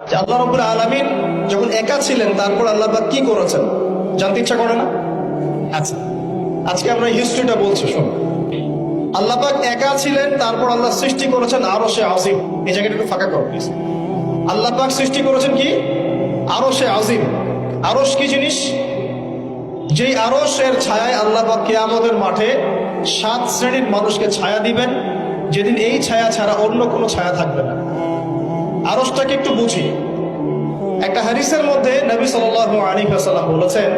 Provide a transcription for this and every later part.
যে আল্লাহ রাব্বুল আলামিন যখন একা ছিলেন তারপর আল্লাহ পাক কি করেছেন জানতে ইচ্ছা করে না? আচ্ছা, আজকে আমরা হিস্ট্রিটা বলছি, শোন। আল্লাহ পাক একা ছিলেন, তারপর আল্লাহ সৃষ্টি করেছেন আরশে আজিম। এই জায়গাটা একটু ফাঁকা করো প্লিজ। আল্লাহ পাক সৃষ্টি করেছেন কি? আরশে আজিম। আরশ কি জিনিস? যেই আরশের ছায়ায় আল্লাহ পাক কিয়ামতের মাঠে 7 শ্রেণীর মানুষকে ছায়া দিবেন, যেদিন এই ছায়া ছাড়া অন্য কোনো ছায়া থাকবে না। আরশটাকে একটু বুঝি। একটা হাদিসের মধ্যে নবী সাল্লাল্লাহু আলাইহি ওয়াসাল্লাম বলেছেন,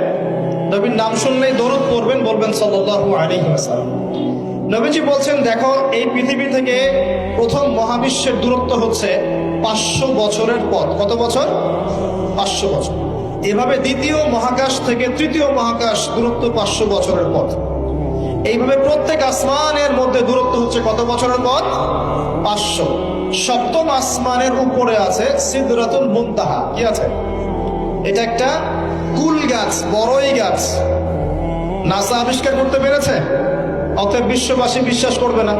নবীর নাম শুনলেই দরুদ পড়বেন, বলবেন সাল্লাল্লাহু আলাইহি ওয়াসাল্লাম। নবীজি বলছেন, দেখো এই পৃথিবী থেকে প্রথম মহাবিশ্বের দূরত্ব হচ্ছে 500 বছরের পথ। কত বছর? 500 বছর। এভাবে দ্বিতীয় মহাকাশ থেকে তৃতীয় মহাকাশ দূরত্ব 500 বছরের পথ। এইভাবে প্রত্যেক আসমানের মধ্যে দূরত্ব হচ্ছে কত বছরের পথ? 500। সপ্তম আসমানের উপরে আছে সিদরাতুল মুনতাহা। কি আছে? এটা একটা কুল গাছ, বড়ই গাছ। নাসা আবিষ্কার করতে পেরেছে, অতএব বিশ্ববাসী বিশ্বাস করবে না।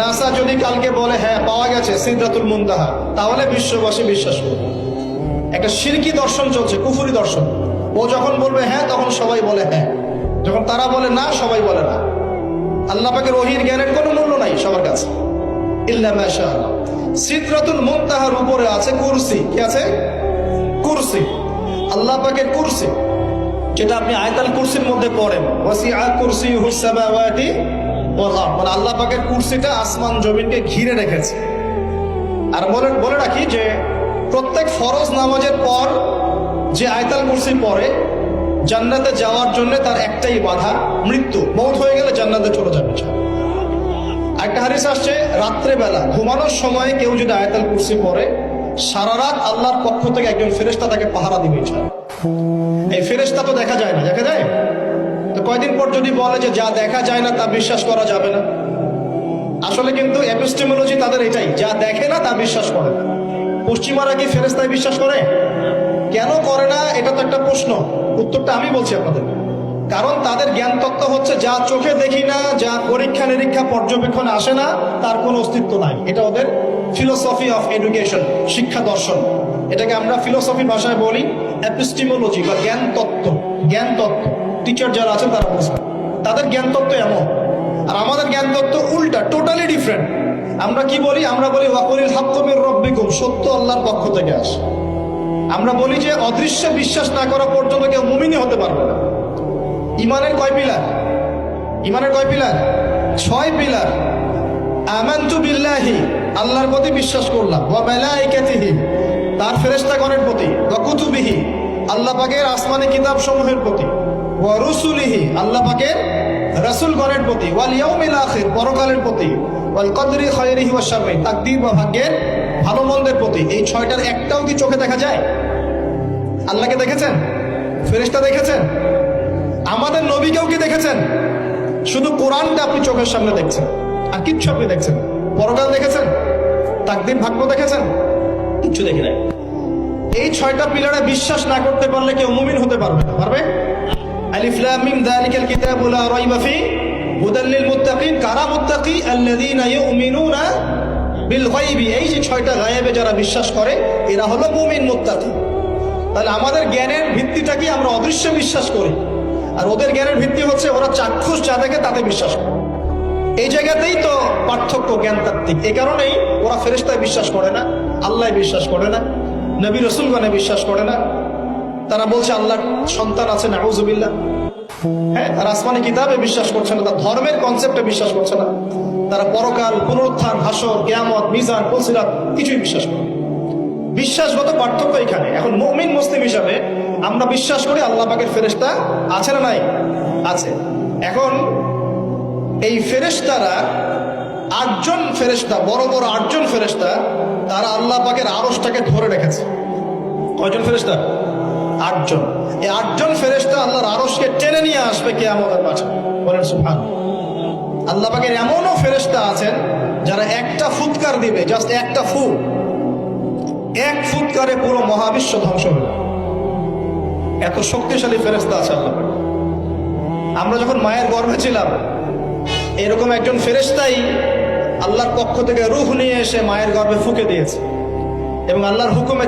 নাসা যদি কালকে বলে হ্যাঁ পাওয়া গেছে সিদরাতুল মুনতাহা, তাহলে বিশ্ববাসী বিশ্বাস করবে। একটা শিরকি দর্শন চলছে, কুফরি দর্শন। ও যখন বলবে হ্যাঁ, তখন সবাই বলে হ্যাঁ, যখন তারা বলে না, সবাই বলে না। আল্লাহ পাকের ওহীর জ্ঞানের কোনো মূল্য নাই সবার কাছে, ইল্লা মাশাআল্লাহ। সিদরাতুল মুনতাহার উপরে আছে কুরসি। কি আছে? কুরসি। আল্লাহ পাকের কুরসি, যেটা আপনি আয়াতুল কুরসির মধ্যে পড়েন, ওয়াসিআ কুরসিয়ুহুস সামাওয়াতি ওয়াল আরদ, মানে আল্লাহ পাকের কুরসিটা আসমান জমিনকে ঘিরে রেখেছে। আর বলে রাখি যে প্রত্যেক ফরজ নামাজের পর যে আয়াতুল কুরসি পড়ে, জান্নাতে যাওয়ার জন্য তার একটাই বাধা, মৃত্যু। মওত হয়ে গেলে জান্নাতে চলে যাবে। একটা হাদিস আসছে, রাত্রে বেলা ঘুমানোর সময় কেউ যদি আয়াতুল কুরসি পড়ে, সারা রাত আল্লাহর পক্ষ থেকে একজন ফেরেশতা তাকে পাহারা দিবে। এই ফেরেশতা তো দেখা যায় না, দেখা যায়? তো কয়দিন পর যদি বলে যে যা দেখা যায় না তা বিশ্বাস করা যাবে না, আসলে কিন্তু এপিস্টেমোলজি তাদের এটাই, যা দেখে না তা বিশ্বাস করে না। পশ্চিমারা কি ফেরেশতায় বিশ্বাস করে? কেন করে না? এটা তো একটা প্রশ্ন, উত্তরটা আমি বলছি আপনাদের। কারণ তাদের জ্ঞান তত্ত্ব হচ্ছে যা চোখে দেখি না, যা পরীক্ষা নিরীক্ষা পর্যবেক্ষণে আসে না, তার কোনো অস্তিত্ব নাই। এটা ওদের ফিলোসফি অফ এডুকেশন, শিক্ষা দর্শন। এটাকে আমরা ফিলোসফি ভাষায় বলি এপিস্টেমোলজি বা জ্ঞান তত্ত্ব। জ্ঞান তত্ত্ব টিচার যারা আছেন তারা বুঝবেন, তাদের জ্ঞান তত্ত্ব এমন। আর আমাদের জ্ঞান তত্ত্ব উল্টা, টোটালি ডিফারেন্ট। আমরা কি বলি? আমরা বলি ওয়াকুলিল হাক্কু মির রাব্বিকুম, সত্য আল্লাহর পক্ষ থেকে আসে। আমরা বলি যে অদৃশ্য বিশ্বাস না করা পর্যন্ত কেউ মুমিনই হতে পারবে না। ইমানের কয় পিলার? ইমানের কয় পিলার? 6 পিলার। আমানতু বিল্লাহি, আল্লাহর প্রতি বিশ্বাস করলাম, ওয়া মালাইকাতিহি, তার ফেরেশতাগণের প্রতি, ওয়া কুতুবিহি, আল্লাহ পাকের আসমানি কিতাব সমূহের প্রতি, ওয়া রুসুলিহি, আল্লাহ পাকের রাসূলগণের প্রতি, ওয়াল ইয়াউমিল আখির, পরকালের প্রতি, ওয়াল কদরি খায়রিহি ওয়া শাররি, তাকদীর বা ভাগ্যের ভালো মন্দের প্রতি। এই 6টার একটাও কি চোখে দেখা যায়? আল্লাহকে দেখেছেন? ফেরেশতা দেখেছেন? আমাদের নবীকেও কি দেখেছেন? শুধু কোরআনটা আপনি চোখের সামনে দেখছেন, আর কিচ্ছু আপনি দেখছেন। পরকাল দেখেছেন? তাকদীর ভাগ্য দেখেছেন? কিচ্ছু দেখি নাই। এই 6টা পিলারে বিশ্বাস না করতে পারলে কেউ মুমিন হতে পারবে না। পারবে? আলিফ লাম মিম যালিকাল কিতাবু লা রাইবা ফি হুদাল লিল মুত্তাকিন। কারা মুত্তাকি? আল্লাযীনা ইউমিনুনা বিল গায়বি। এই যে 6টা গায়েবে যারা বিশ্বাস করে, এরা হলো মুমিন, মুত্তাকি। তাহলে আমাদের জ্ঞানের ভিত্তিটা কি? আমরা অদৃশ্য বিশ্বাস করি, আর ওদের জ্ঞানের ভিত্তি হচ্ছে ওরা চাক্ষুষ যা দেখে তাতে বিশ্বাস করে। এই জায়গাতেই তো পার্থক্য জ্ঞানতাত্ত্বিক। এই কারণেই ওরা ফেরেশতায় বিশ্বাস করে না, আল্লাহ বিশ্বাস করে না, নবী রাসূলগণে বিশ্বাস করে না। তারা বলছে আল্লাহর সন্তান আছে, নাউযুবিল্লাহ। হ্যাঁ, তারা আসমানি কিতাবে বিশ্বাস করছে না, তার ধর্মের কনসেপ্টে বিশ্বাস করছে না। তারা পরকাল, পুনরুত্থান, হাসর, কিয়ামত, মিজান, ফুলসিরাত কিছুই বিশ্বাস করে না। বিশ্বাসগত পার্থক্য এখানে। এখন মুমিন মুসলিম হিসাবে আমরা বিশ্বাস করি আল্লাহ পাকের ফেরেশতা আছে না নাই? আছে। এখন এই ফেরেশতারা 8 জন ফেরেশতা, বড় বড় 8 জন ফেরেশতা, তারা আল্লাহ পাকের আরশটাকে ধরে রেখেছে। কয়জন ফেরেশতা? 8 জন। এই 8 জন ফেরেশতা আল্লাহর আরশকে টেনে নিয়ে আসবে কিয়ামতের মাঠে। বলেন সুবহানাল্লাহ। আল্লাহ পাকের এমনও ফেরেশতা আছেন যারা একটা ফুৎকার দিবে, জাস্ট একটা ফু, 1 ফুৎকারে পুরো মহাবিশ্ব ধ্বংস হবে। এত শক্তিশালী ফেরেশতা আছে আল্লাহ পাক। আমরা যখন মায়ের গর্ভে ছিলাম, এরকম একজন ফেরেশতাই আল্লাহর পক্ষ থেকে রূহ নিয়ে এসে মায়ের গর্ভে ফুঁকে দিয়েছে, এবং আল্লাহর হুকুমে